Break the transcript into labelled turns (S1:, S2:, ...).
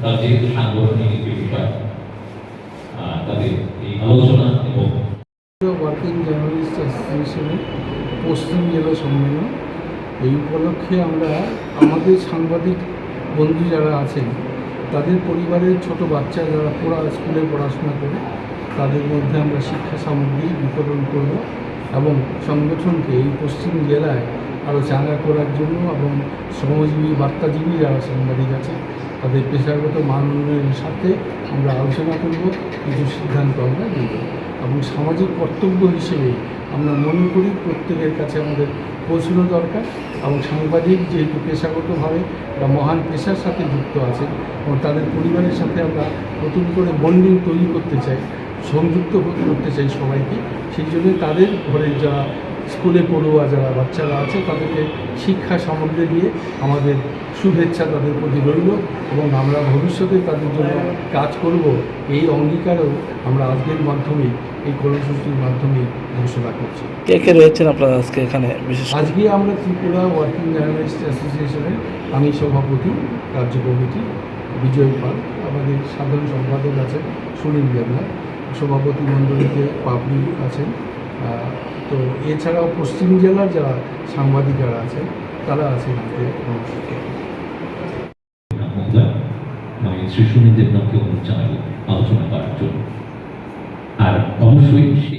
S1: তার যেহেতু সাংগঠনিক একটি বিষয় তাদের এই আলোচনা এবং
S2: ওয়ার্কিং জার্নালিস্ট অ্যাসোসিয়েশনের পশ্চিম জেলা সম্মেলন এই উপলক্ষে আমরা আমাদের সাংবাদিক বন্ধু যারা আছেন তাদের পরিবারের ছোট বাচ্চা যারা স্কুলে পড়াশোনা করে তাদের মধ্যে আমরা শিক্ষা সামগ্রী বিতরণ করব এবং সংগঠনকে এই পশ্চিম জেলায় আরও চাঙ্গা করার জন্য এবং শ্রমজীবী বার্তাজীবী যারা সাংবাদিক আছে তাদের পেশাগত মান উন্নয়নের সাথে আমরা আলোচনা করব, কিছু সিদ্ধান্ত আমরা নেব এবং সামাজিক কর্তব্য হিসেবে আমরা মনে করি প্রত্যেকের কাছে আমাদের পৌঁছানো দরকার এবং সাংবাদিক যেহেতু পেশাগতভাবে বা মহান পেশার সাথে যুক্ত আছে এবং তাদের পরিবারের সাথে আমরা নতুন করে বন্ডিং তৈরি করতে চাই, সংযুক্ত করতে চাই সবাইকে। সেই জন্য তাদের ঘরের যারা স্কুলে পড়ুয়া যারা বাচ্চারা আছে তাদেরকে শিক্ষা সামগ্রী দিয়ে আমাদের শুভেচ্ছা তাদের প্রতি রইল এবং আমরা ভবিষ্যতে তাদের জন্য কাজ করব এই অঙ্গীকারও আমরা আজকের মাধ্যমে এই কর্মসূচির মাধ্যমে ঘোষণা করছি।
S3: কে কে রয়েছেন আপনারা আজকে এখানে? বিশেষ
S2: আজকে আমরা ত্রিপুরা ওয়ার্কিং জার্নালিস্ট অ্যাসোসিয়েশনের আমি সভাপতি, কার্য কমিটি বিজয় পাল, আমাদের সাধারণ সম্পাদক আছেন সুনীল দেবনা, সভাপতি মণ্ডলীতে পাবলি আছেন, তো এছাড়াও পশ্চিম জেলার যারা সাংবাদিকরা আছেন তারা আছেন আমাদের অনুষ্ঠানে।
S1: আমি শ্রী সুনীল দেবনাথকে অনুরোধ জানাবো আলোচনা করার জন্য। আর অবশ্যই